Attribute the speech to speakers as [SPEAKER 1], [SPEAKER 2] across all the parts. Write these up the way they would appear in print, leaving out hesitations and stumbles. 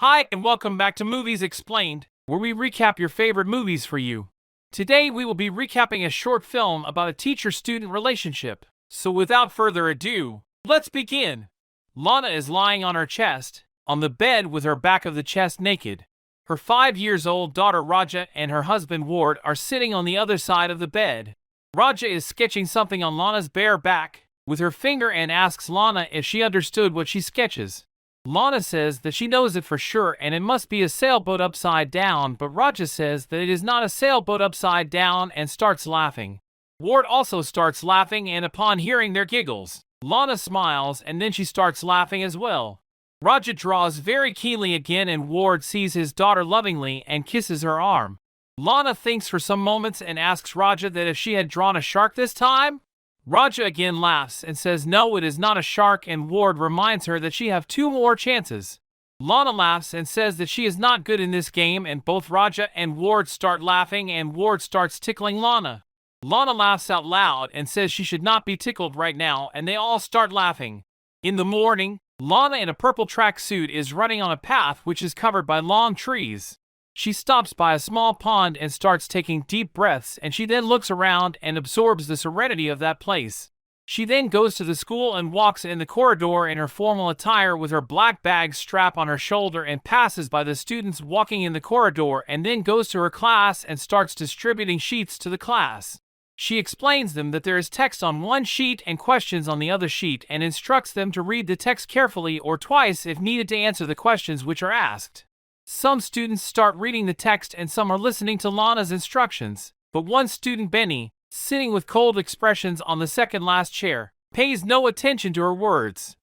[SPEAKER 1] Hi, and welcome back to Movies Explained, where we recap your favorite movies for you. Today, we will be recapping a short film about a teacher-student relationship. So without further ado, let's begin. Lana is lying on her chest, on the bed with her back of the chest naked. Her 5-year-old daughter Raja and her husband Ward are sitting on the other side of the bed. Raja is sketching something on Lana's bare back with her finger and asks Lana if she understood what she sketches. Lana says that she knows it for sure and it must be a sailboat upside down, but Raja says that it is not a sailboat upside down and starts laughing. Ward also starts laughing, and upon hearing their giggles, Lana smiles and then she starts laughing as well. Raja draws very keenly again and Ward sees his daughter lovingly and kisses her arm. Lana thinks for some moments and asks Raja that if she had drawn a shark this time. Raja again laughs and says no, it is not a shark, and Ward reminds her that she have 2 more chances. Lana laughs and says that she is not good in this game, and both Raja and Ward start laughing and Ward starts tickling Lana. Lana laughs out loud and says she should not be tickled right now, and they all start laughing. In the morning, Lana in a purple tracksuit is running on a path which is covered by long trees. She stops by a small pond and starts taking deep breaths, and she then looks around and absorbs the serenity of that place. She then goes to the school and walks in the corridor in her formal attire with her black bag strap on her shoulder and passes by the students walking in the corridor and then goes to her class and starts distributing sheets to the class. She explains them that there is text on one sheet and questions on the other sheet and instructs them to read the text carefully or twice if needed to answer the questions which are asked. Some students start reading the text and some are listening to Lana's instructions, but one student, Benny, sitting with cold expressions on the second last chair, pays no attention to her words.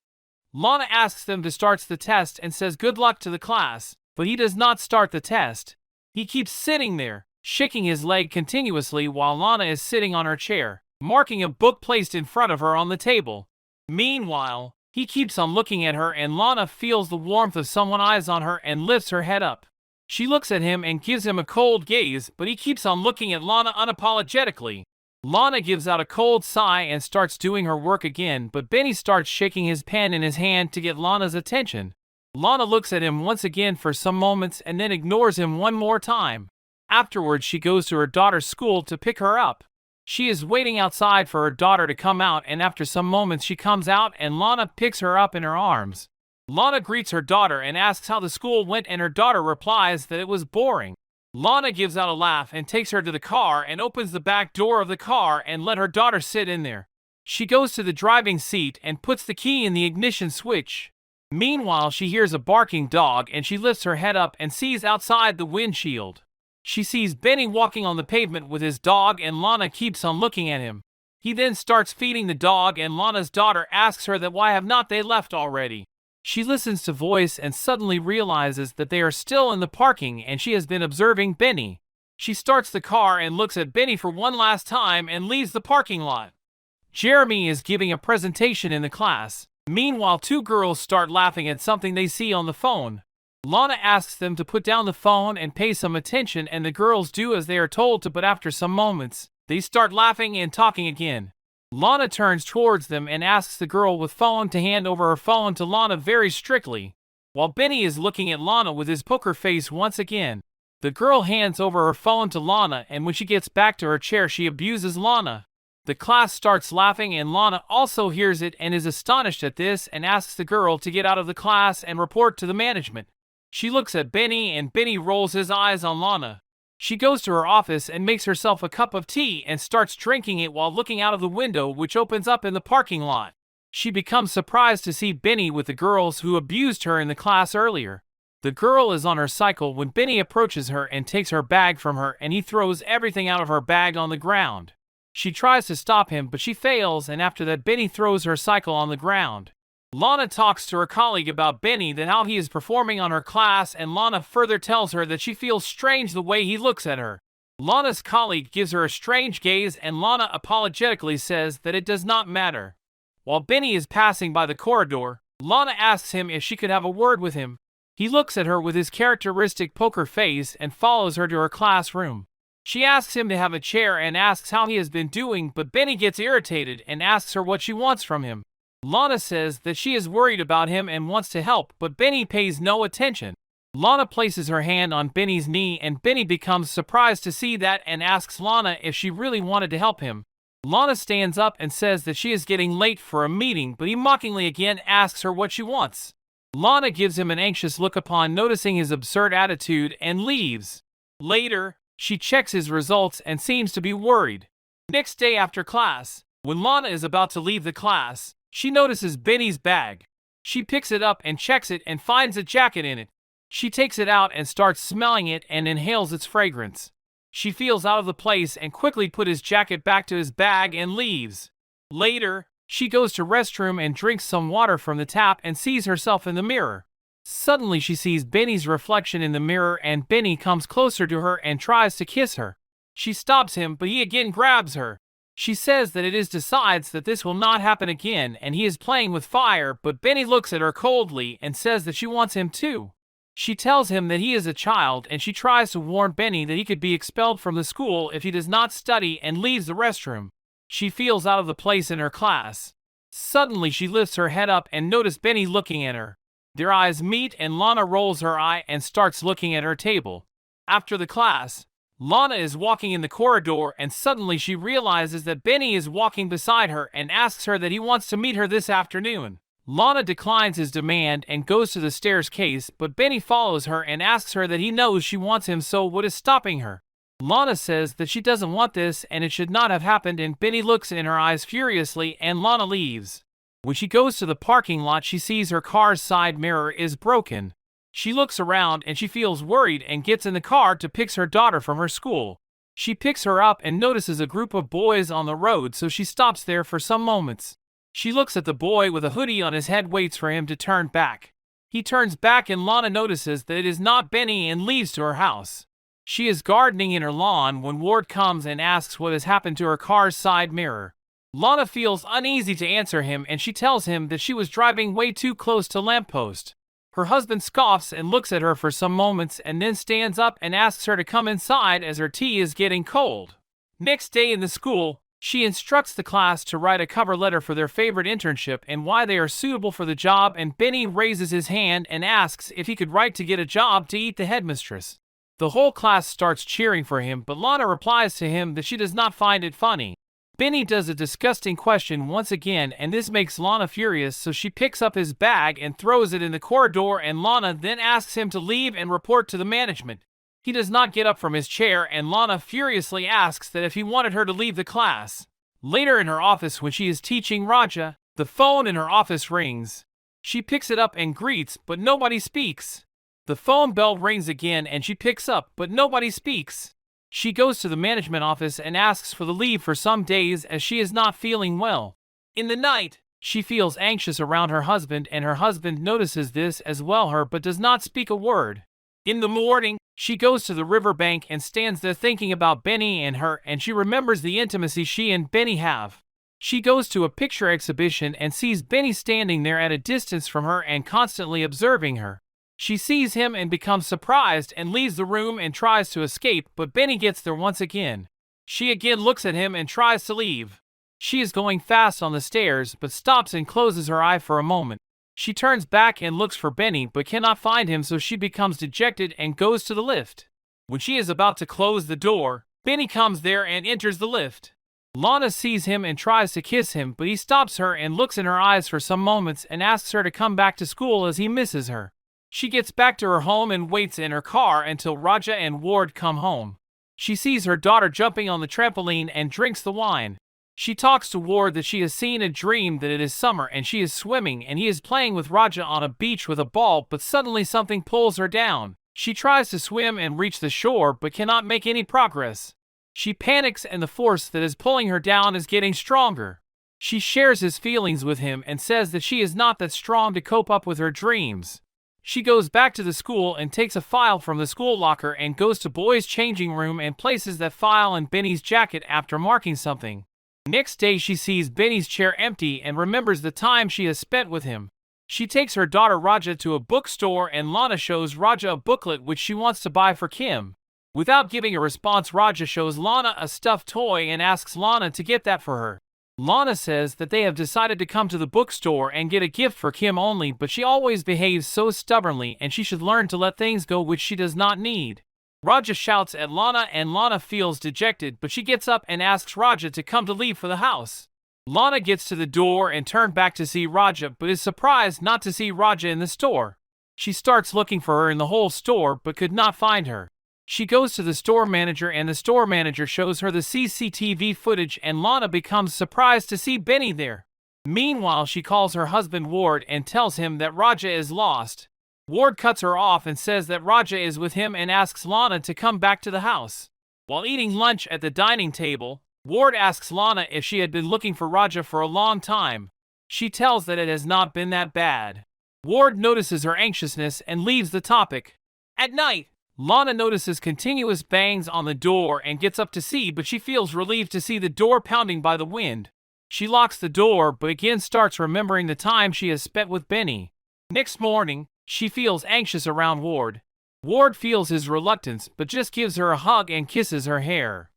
[SPEAKER 1] Lana asks them to start the test and says good luck to the class, but he does not start the test. He keeps sitting there, shaking his leg continuously while Lana is sitting on her chair, marking a book placed in front of her on the table. Meanwhile, he keeps on looking at her and Lana feels the warmth of someone's eyes on her and lifts her head up. She looks at him and gives him a cold gaze, but he keeps on looking at Lana unapologetically. Lana gives out a cold sigh and starts doing her work again, but Benny starts shaking his pen in his hand to get Lana's attention. Lana looks at him once again for some moments and then ignores him one more time. Afterwards, she goes to her daughter's school to pick her up. She is waiting outside for her daughter to come out, and after some moments she comes out and Lana picks her up in her arms. Lana greets her daughter and asks how the school went, and her daughter replies that it was boring. Lana gives out a laugh and takes her to the car and opens the back door of the car and let her daughter sit in there. She goes to the driving seat and puts the key in the ignition switch. Meanwhile, she hears a barking dog and she lifts her head up and sees outside the windshield. She sees Benny walking on the pavement with his dog and Lana keeps on looking at him. He then starts feeding the dog and Lana's daughter asks her that why have not they left already. She listens to voice and suddenly realizes that they are still in the parking and she has been observing Benny. She starts the car and looks at Benny for one last time and leaves the parking lot. Jeremy is giving a presentation in the class. Meanwhile, 2 girls start laughing at something they see on the phone. Lana asks them to put down the phone and pay some attention, and the girls do as they are told to, but after some moments, they start laughing and talking again. Lana turns towards them and asks the girl with phone to hand over her phone to Lana very strictly, while Benny is looking at Lana with his poker face once again. The girl hands over her phone to Lana, and when she gets back to her chair she abuses Lana. The class starts laughing and Lana also hears it and is astonished at this and asks the girl to get out of the class and report to the management. She looks at Benny and Benny rolls his eyes on Lana. She goes to her office and makes herself a cup of tea and starts drinking it while looking out of the window which opens up in the parking lot. She becomes surprised to see Benny with the girls who abused her in the class earlier. The girl is on her cycle when Benny approaches her and takes her bag from her and he throws everything out of her bag on the ground. She tries to stop him but she fails, and after that Benny throws her cycle on the ground. Lana talks to her colleague about Benny, that how he is performing on her class, and Lana further tells her that she feels strange the way he looks at her. Lana's colleague gives her a strange gaze and Lana apologetically says that it does not matter. While Benny is passing by the corridor, Lana asks him if she could have a word with him. He looks at her with his characteristic poker face and follows her to her classroom. She asks him to have a chair and asks how he has been doing, but Benny gets irritated and asks her what she wants from him. Lana says that she is worried about him and wants to help, but Benny pays no attention. Lana places her hand on Benny's knee and Benny becomes surprised to see that and asks Lana if she really wanted to help him. Lana stands up and says that she is getting late for a meeting, but he mockingly again asks her what she wants. Lana gives him an anxious look upon noticing his absurd attitude and leaves. Later, she checks his results and seems to be worried. Next day after class, when Lana is about to leave the class, she notices Benny's bag. She picks it up and checks it and finds a jacket in it. She takes it out and starts smelling it and inhales its fragrance. She feels out of the place and quickly puts his jacket back to his bag and leaves. Later, she goes to restroom and drinks some water from the tap and sees herself in the mirror. Suddenly she sees Benny's reflection in the mirror and Benny comes closer to her and tries to kiss her. She stops him, but he again grabs her. She says that decides that this will not happen again and he is playing with fire, but Benny looks at her coldly and says that she wants him too. She tells him that he is a child and she tries to warn Benny that he could be expelled from the school if he does not study and leaves the restroom. She feels out of the place in her class. Suddenly she lifts her head up and notices Benny looking at her. Their eyes meet and Lana rolls her eye and starts looking at her table. After the class, Lana is walking in the corridor and suddenly she realizes that Benny is walking beside her and asks her that he wants to meet her this afternoon. Lana declines his demand and goes to the staircase, but Benny follows her and asks her that he knows she wants him, so what is stopping her? Lana says that she doesn't want this and it should not have happened, and Benny looks in her eyes furiously and Lana leaves. When she goes to the parking lot, she sees her car's side mirror is broken. She looks around and she feels worried and gets in the car to pick her daughter from her school. She picks her up and notices a group of boys on the road, so she stops there for some moments. She looks at the boy with a hoodie on his head, waits for him to turn back. He turns back and Lana notices that it is not Benny and leaves to her house. She is gardening in her lawn when Ward comes and asks what has happened to her car's side mirror. Lana feels uneasy to answer him and she tells him that she was driving way too close to lamppost. Her husband scoffs and looks at her for some moments and then stands up and asks her to come inside as her tea is getting cold. Next day in the school, she instructs the class to write a cover letter for their favorite internship and why they are suitable for the job, and Benny raises his hand and asks if he could write to get a job to eat the headmistress. The whole class starts cheering for him, but Lana replies to him that she does not find it funny. Benny does a disgusting question once again and this makes Lana furious, so she picks up his bag and throws it in the corridor, and Lana then asks him to leave and report to the management. He does not get up from his chair and Lana furiously asks that if he wanted her to leave the class. Later in her office when she is teaching Raja, the phone in her office rings. She picks it up and greets, but nobody speaks. The phone bell rings again and she picks up, but nobody speaks. She goes to the management office and asks for the leave for some days as she is not feeling well. In the night, she feels anxious around her husband and her husband notices this as well but does not speak a word. In the morning, she goes to the riverbank and stands there thinking about Benny and her, and she remembers the intimacy she and Benny have. She goes to a picture exhibition and sees Benny standing there at a distance from her and constantly observing her. She sees him and becomes surprised and leaves the room and tries to escape, but Benny gets there once again. She again looks at him and tries to leave. She is going fast on the stairs but stops and closes her eye for a moment. She turns back and looks for Benny but cannot find him, so she becomes dejected and goes to the lift. When she is about to close the door, Benny comes there and enters the lift. Lana sees him and tries to kiss him, but he stops her and looks in her eyes for some moments and asks her to come back to school as he misses her. She gets back to her home and waits in her car until Raja and Ward come home. She sees her daughter jumping on the trampoline and drinks the wine. She talks to Ward that she has seen a dream that it is summer and she is swimming and he is playing with Raja on a beach with a ball, but suddenly something pulls her down. She tries to swim and reach the shore but cannot make any progress. She panics and the force that is pulling her down is getting stronger. She shares his feelings with him and says that she is not that strong to cope up with her dreams. She goes back to the school and takes a file from the school locker and goes to boys' changing room and places that file in Benny's jacket after marking something. Next day she sees Benny's chair empty and remembers the time she has spent with him. She takes her daughter Raja to a bookstore and Lana shows Raja a booklet which she wants to buy for Kim. Without giving a response, Raja shows Lana a stuffed toy and asks Lana to get that for her. Lana says that they have decided to come to the bookstore and get a gift for Kim only, but she always behaves so stubbornly and she should learn to let things go which she does not need. Raja shouts at Lana and Lana feels dejected, but she gets up and asks Raja to come to leave for the house. Lana gets to the door and turns back to see Raja, but is surprised not to see Raja in the store. She starts looking for her in the whole store but could not find her. She goes to the store manager and the store manager shows her the CCTV footage and Lana becomes surprised to see Benny there. Meanwhile, she calls her husband Ward and tells him that Raja is lost. Ward cuts her off and says that Raja is with him and asks Lana to come back to the house. While eating lunch at the dining table, Ward asks Lana if she had been looking for Raja for a long time. She tells that it has not been that bad. Ward notices her anxiousness and leaves the topic. At night, Lana notices continuous bangs on the door and gets up to see, but she feels relieved to see the door pounding by the wind. She locks the door but again starts remembering the time she has spent with Benny. Next morning, she feels anxious around Ward. Ward feels his reluctance but just gives her a hug and kisses her hair.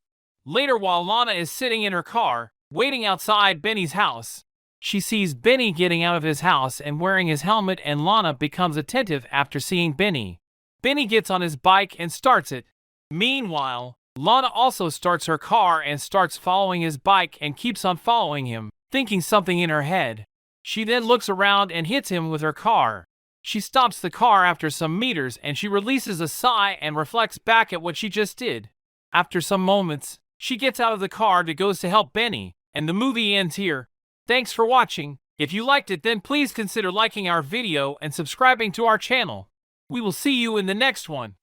[SPEAKER 1] Later, while Lana is sitting in her car, waiting outside Benny's house, she sees Benny getting out of his house and wearing his helmet, and Lana becomes attentive after seeing Benny. Benny gets on his bike and starts it. Meanwhile, Lana also starts her car and starts following his bike and keeps on following him, thinking something in her head. She then looks around and hits him with her car. She stops the car after some meters and she releases a sigh and reflects back at what she just did. After some moments, she gets out of the car to go to help Benny, and the movie ends here. Thanks for watching. If you liked it, then please consider liking our video and subscribing to our channel. We will see you in the next one.